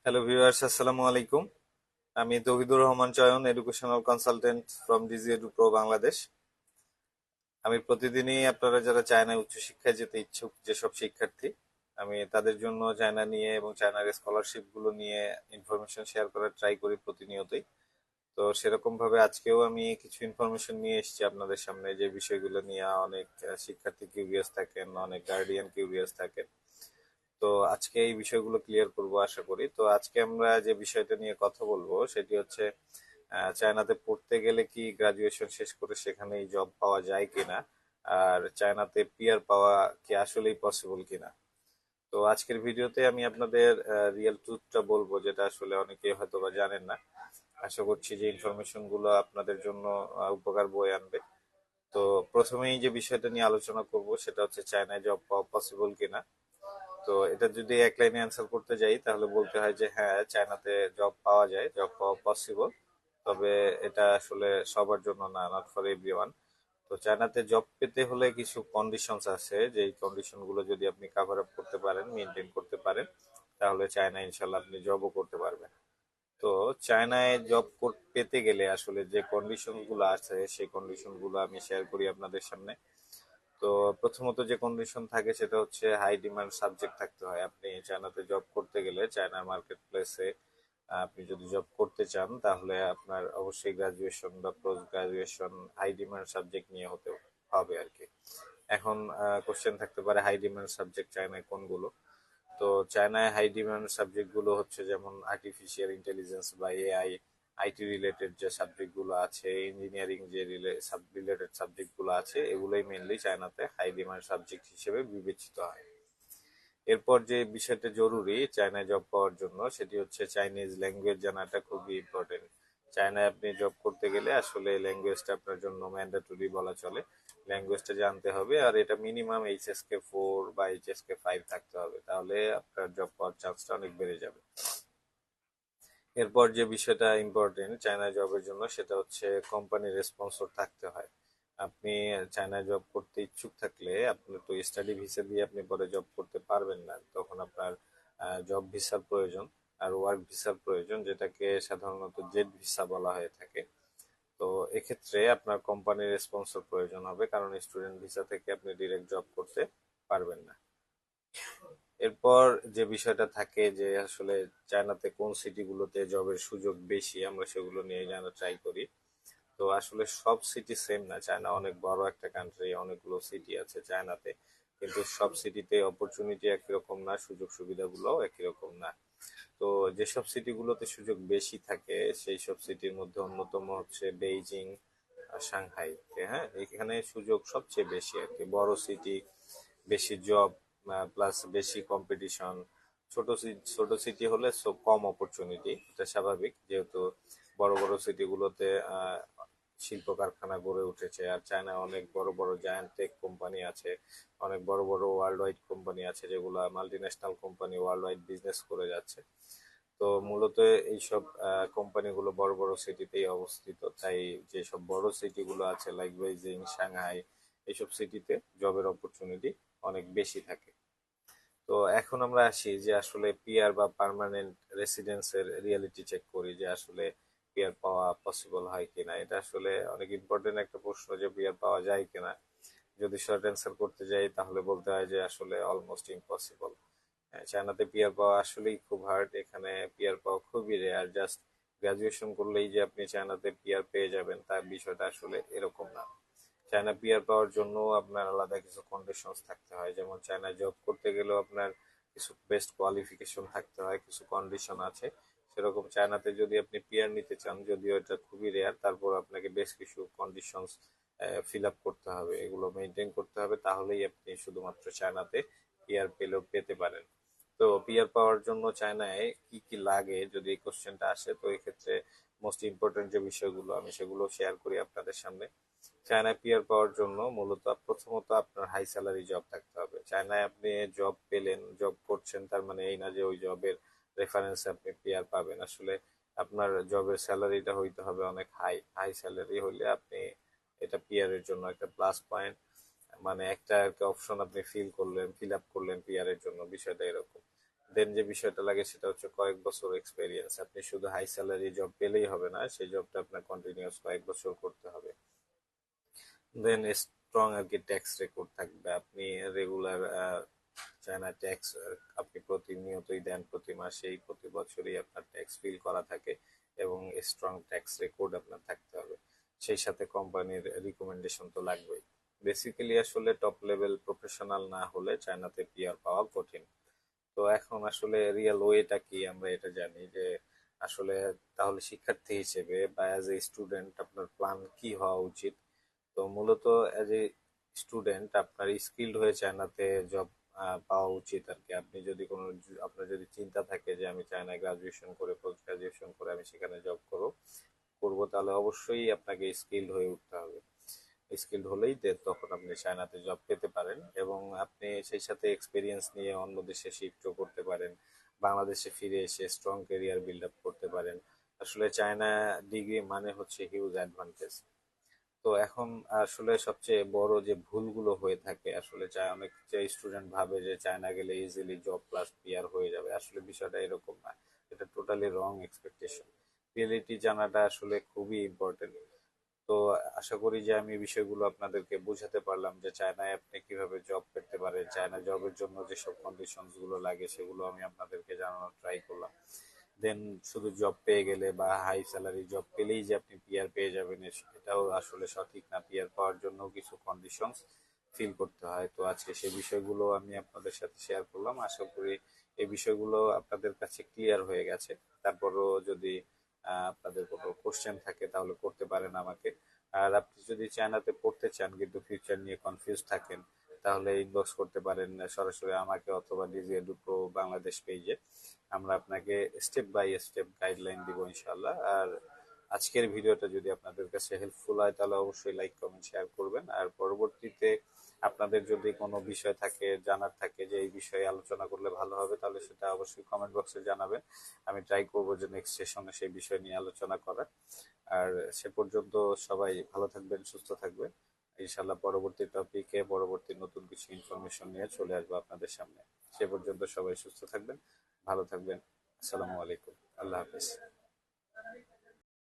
Hello viewers, আসসালামু আলাইকুম। আমি Tauhidur Rahman Choyon, educational consultant from Digi Edu Pro Bangladesh. আমি প্রতিদিনই আপনারা যারা চায়নায় উচ্চশিক্ষায় যেতে ইচ্ছুক যেসব শিক্ষার্থী, আমি তাদের জন্য চায়না নিয়ে এবং চায়নার স্কলারশিপ গুলো নিয়ে ইনফরমেশন শেয়ার করার ট্রাই করি প্রতিনিয়তই। তো সেরকম ভাবে আজকেও আমি কিছু ইনফরমেশন নিয়ে এসেছি আপনাদের সামনে, যে বিষয়গুলো নিয়ে অনেক শিক্ষার্থী কিউরিয়াস থাকেন, অনেক গার্ডিয়ান কিউরিয়াস থাকেন। তো আজকে এই বিষয়গুলো ক্লিয়ার করব আশা করি। তো আজকে আমরা যে বিষয়টা নিয়ে কথা বলবো সেটি হচ্ছে চায়নাতে পড়তে গেলে কি গ্রাজুয়েশন শেষ করে সেখানেই জব পাওয়া যায় কিনা, আর চায়নাতে পিআর পাওয়া কি আসলেই পসিবল কিনা। তো আজকের ভিডিওতে আমি আপনাদের রিয়েল ট্রুথটা বলবো, যেটা আসলে অনেকেই হয়তো বা জানেন না। আশা করছি যে ইনফরমেশন গুলো আপনাদের জন্য উপকার বয়ে আনবে। তো প্রথমেই যে বিষয়টা নিয়ে আলোচনা করব সেটা হচ্ছে চায়নায় জব পাওয়া পসিবল কিনা। তো এটা যদি এক লাইনে অ্যান্সার করতে যাই তাহলে বলতে হয় যে হ্যাঁ, চায়নাতে জব পাওয়া যায়, জব পাওয়া পসিবল। তবে এটা আসলে সবার জন্য না, নট ফর এভরিওয়ান। তো চায়নাতে জব পেতে হলে কিছু কন্ডিশনস আছে, যে কন্ডিশন গুলো যদি আপনি কাভার আপ করতে পারেন, মেনটেন করতে পারেন, তাহলে চায়না ইনশাল্লাহ আপনি জবও করতে পারবেন। তো চায়নায় জব পেতে গেলে আসলে যে কন্ডিশন গুলো আছে সেই কন্ডিশন গুলো আমি শেয়ার করি আপনাদের সামনে। তো প্রথমত যে কন্ডিশন থাকে সেটা হচ্ছে হাই ডিমান্ড সাবজেক্ট থাকতে হয়। আপনি চায়নাতে জব করতে গেলে চায়না মার্কেট প্লেসে আপনি যদি জব করতে চান তাহলে আপনার অবশ্যই গ্রাজুয়েশন বা post graduation high demand subject নিয়ে হতে হবে আর কি। এখন কোশ্চেন থাকতে পারে হাই ডিমান্ড সাবজেক্ট চায়নায় কোনগুলো। তো চায়নায় হাই ডিমান্ড সাবজেক্ট গুলো হচ্ছে যেমন আর্টিফিশিয়াল ইন্টেলিজেন্স বা এআই, আইটি রিলেটেড যে সাবজেক্ট গুলো আছে, ইঞ্জিনিয়ারিং যে রিলেটেড সাবজেক্ট গুলো আছে, এগুলোই মেনলি চায়নাতে হাই ডিমান্ড সাবজেক্ট হিসেবে বিবেচিত হয়। এরপর যে বিষয়টা জরুরি চায়নায় জব পাওয়ার জন্য সেটি হচ্ছে চাইনিজ ল্যাঙ্গুয়েজ জানাটা খুবই ইম্পর্টেন্ট। চায়নায় আপনি জব করতে গেলে আসলে ল্যাঙ্গুয়েজটা আপনার জন্য ম্যান্ডেটরি বলা চলে। ল্যাঙ্গুয়েজটা জানতে হবে, আর এটা মিনিমাম এইচএসকে 4 বা এইচএসকে 5 থাকতে হবে, তাহলে আপনার জব পাওয়ার চান্সটা অনেক বেড়ে যাবে। এরপর যে বিষয়টা ইম্পর্টেন্ট চায়নায় জবের জন্য সেটা হচ্ছে কোম্পানির স্পন্সর থাকতে হয়। আপনি চায়নায় জব করতে ইচ্ছুক থাকলে আপনার তো স্টাডি ভিসা দিয়ে আপনি পরে জব করতে পারবেন না, তখন আপনার জব ভিসার প্রয়োজন আর ওয়ার্ক ভিসার প্রয়োজন, যেটাকে সাধারণত জেড ভিসা বলা হয়ে থাকে। তো এক্ষেত্রে আপনার কোম্পানির স্পন্সর প্রয়োজন হবে, কারণ স্টুডেন্ট ভিসা থেকে আপনি ডিরেক্ট জব করতে পারবেন না। এরপর যে বিষয়টা থাকে যে আসলে চায়নাতে কোন সিটিগুলোতে জবের সুযোগ বেশি, আমরা সেগুলো নিয়ে জানার ট্রাই করি। তো আসলে সব সিটি সেম না, চায়না অনেক বড় একটা কান্ট্রি, অনেকগুলো সিটি আছে চায়নাতে, কিন্তু সব সিটিতে অপরচুনিটি একই রকম না, সুযোগ সুবিধাগুলোও একই রকম না। তো যেসব সিটিগুলোতে সুযোগ বেশি থাকে সেই সব সিটির মধ্যে অন্যতম হচ্ছে বেইজিং আর সাংহাই। হ্যাঁ, এখানে সুযোগ সবচেয়ে বেশি আর কি, বড় সিটি, বেশি জব, প্লাস বেশি কম্পিটিশন। ছোট সিটি হলে সব কম অপরচুনিটি, এটা স্বাভাবিক, যেহেতু বড় বড় সিটিগুলোতে শিল্প কারখানা গড়ে উঠেছে। আর চায়নায় অনেক বড় বড় জায়ান্ট টেক কোম্পানি আছে, অনেক বড় বড় ওয়ার্ল্ড ওয়াইড কোম্পানি আছে, যেগুলো multi national company world wide business করে যাচ্ছে। তো মূলত এইসব কোম্পানিগুলো বড় বড় সিটিতেই অবস্থিত, তাই যেসব বড় সিটিগুলো আছে লাইক বেইজিং, সাংহাই, এইসব সিটিতে জবের অপরচুনিটি অনেক বেশি থাকে। তো এখন আমরা আসি যে আসলে পিআর বা পার্মানেন্ট রেসিডেন্সের রিয়েলিটি চেক করি, যে আসলে পিআর পাওয়া পসিবল হয় কিনা। এটা আসলে অনেক ইম্পর্টেন্ট একটা প্রশ্ন, যে পিআর পাওয়া যায় কিনা। যদি শর্ট অ্যান্সার করতে যাই তাহলে বলতে হয় যে আসলে অলমোস্ট ইম্পসিবল। চায়নাতে পিআর পাওয়া আসলেই খুব হার্ড, এখানে পিআর পাওয়া খুবই রেয়ার। জাস্ট গ্রাজুয়েশন করলেই যে আপনি চায়নাতে পিআর পেয়ে যাবেন তার বিষয়টা আসলে এরকম না। চায়না পিআর পাওয়ার জন্য আপনার আলাদা কিছু কন্ডিশনস থাকতে হয়, যেমন চায়নায় জব করতে গেলেও আপনার কিছু বেস্ট কোয়ালিফিকেশন থাকতে হয়, কিছু কন্ডিশন আছে। সেরকম চায়নাতে যদি আপনি পিআর নিতে চান, যদিও এটা খুবই রেয়ার, তারপর আপনাকে বেশ কিছু কন্ডিশনস ফিল আপ করতে হবে, এগুলো মেনটেন করতে হবে, তাহলেই আপনি শুধুমাত্র চায়নাতে পিআর পেলেও পেতে পারেন। তো পিআর পাওয়ার জন্য চায়নায় কি কি লাগে যদি এই কোশ্চেনটা আসে, তো এক্ষেত্রে মোস্ট ইম্পর্টেন্ট যে বিষয়গুলো আমি সেগুলো শেয়ার করি আপনাদের সামনে। চায়নায় পিআর পাওয়ার জন্য মূলত প্রথমত আপনার হাই স্যালারি জব থাকতে হবে। চায়নায় আপনি জব পেলেন, জব করছেন, তার মানে এই না যে ওই জবের রেফারেন্সে আপনি পিআর পাবেন। আসলে আপনার জবের স্যালারিটা হইতে হবে অনেক হাই, হাই স্যালারি হইলে আপনি এটা পিআর এর জন্য একটা প্লাস পয়েন্ট, মানে একটা একটা অপশন আপনি ফিল আপ করলেন পিআর এর জন্য, বিষয়টা এরকম। দেন যে বিষয়টা লাগে সেটা হচ্ছে কয়েক বছর এক্সপেরিয়েন্স। আপনি শুধু হাই স্যালারি জব পেলেই হবে না, সেই জবটা আপনার কন্টিনিউয়াস কয়েক বছর করতে হবে। দেন স্ট্রং আর কি ট্যাক্স রেকর্ড থাকবে। আপনি রেগুলার চায়না ট্যাক্স আপনি প্রতিনিয়তই দেন, প্রতি মাসেই প্রতি বছরই আপনার ট্যাক্স ফিল করা থাকে, এবং স্ট্রং ট্যাক্স রেকর্ড আপনার থাকতে হবে। সেই সাথে কোম্পানির রিকমেন্ডেশন তো লাগবেই। বেসিক্যালি আসলে টপ লেভেল প্রফেশনাল না হলে চায়নাতে পিআর পাওয়া কঠিন। তো এখন আসলে রিয়েল ওয়েটা কি আমরা এটা জানি যে আসলে তাহলে শিক্ষার্থী হিসেবে বা অ্যাজ এ স্টুডেন্ট আপনার প্ল্যান কি হওয়া উচিত। তো মূলত অ্যাজ এ স্টুডেন্ট আপনার স্কিল্ড হয়ে চায়নাতে জব পাওয়া উচিত আর কি। আপনি যদি আপনার যদি চিন্তা থাকে যে আমি চায়নায় গ্রাজুয়েশন করে পোস্ট গ্রাজুয়েশন করে আমি সেখানে জব করব, তাহলে অবশ্যই আপনাকে স্কিল্ড হয়ে উঠতে হবে। স্কিল্ড হলেই তখন আপনি চায়নাতে জব পেতে পারেন, এবং আপনি সেই সাথে এক্সপিরিয়েন্স নিয়ে অন্য দেশে শিফটও করতে পারেন। বাংলাদেশে ফিরে এসে স্ট্রং ক্যারিয়ার বিল্ড আপ করতে পারেন। আসলে চায়না ডিগ্রি মানে হচ্ছে হিউজ অ্যাডভান্টেজ। তো এখন আসলে সবচেয়ে বড় যে ভুলগুলো হয়ে থাকে, আসলে অনেক যে স্টুডেন্ট ভাবে যে চায়না গেলে ইজিলি জব প্লাস পিআর হয়ে যাবে, আসলে বিষয়টা এরকম না। এটা টোটালি রং এক্সপেকটেশন। রিয়েলিটি জানাটা আসলে খুবই ইম্পর্টেন্ট। তো আশা করি যে আমি বিষয়গুলো আপনাদেরকে বোঝাতে পারলাম যে চায়নায় আপনি কিভাবে জব পেতে পারেন, চায়না জবের জন্য যেসব কন্ডিশনস গুলো লাগে সেগুলো আমি আপনাদেরকে জানানোর ট্রাই করলাম। দেন শুধু জব পেয়ে গেলে বা হাই স্যালারি জব পেলেই যে আপনি পিআর পেয়ে যাবেন এটাও আসলে সঠিক না। পিআর পাওয়ার জন্য কিছু কন্ডিশনস ফিল করতে হয়। তো আজকে সেই বিষয়গুলো আমি আপনাদের সাথে শেয়ার করলাম। আশা করি এই বিষয়গুলো আপনাদের কাছে ক্লিয়ার হয়ে গেছে। তারপরও যদি আপনাদের কোনো কোশ্চেন থাকে তাহলে করতে পারেন আমাকে। আর আপনি যদি চায়নাতে পড়তে চান কিন্তু ফিউচার নিয়ে কনফিউজ থাকেন, তাহলে ইনবক্স করতে পারেন সরাসরি আমাকে অথবা ডিজি এডু প্রো বাংলাদেশ পেজে। আমরা আপনাকে স্টেপ বাই স্টেপ গাইডলাইন দিব ইনশাল্লাহ। আর আজকের ভিডিওটা যদি আপনাদের কাছে হেল্পফুল হয় তাহলে অবশ্যই লাইক কমেন্ট শেয়ার করবেন। আর পরবর্তীতে আপনাদের যদি কোনো বিষয় থাকে, জানার থাকে যে এই বিষয়ে আলোচনা করলে ভালো হবে, তাহলে সেটা অবশ্যই কমেন্ট বক্সে জানাবেন। আমি ট্রাই করবো যে নেক্সট সেশনে সেই বিষয় নিয়ে আলোচনা করার। আর সে পর্যন্ত সবাই ভালো থাকবেন, সুস্থ থাকবেন। ইনশাল্লাহ পরবর্তী টপিকে পরবর্তী নতুন কিছু ইনফরমেশন নিয়ে চলে আসবো আপনাদের সামনে। সে পর্যন্ত সবাই সুস্থ থাকবেন, ভালো থাকবেন। আসসালামু আলাইকুম, আল্লাহ হাফেজ।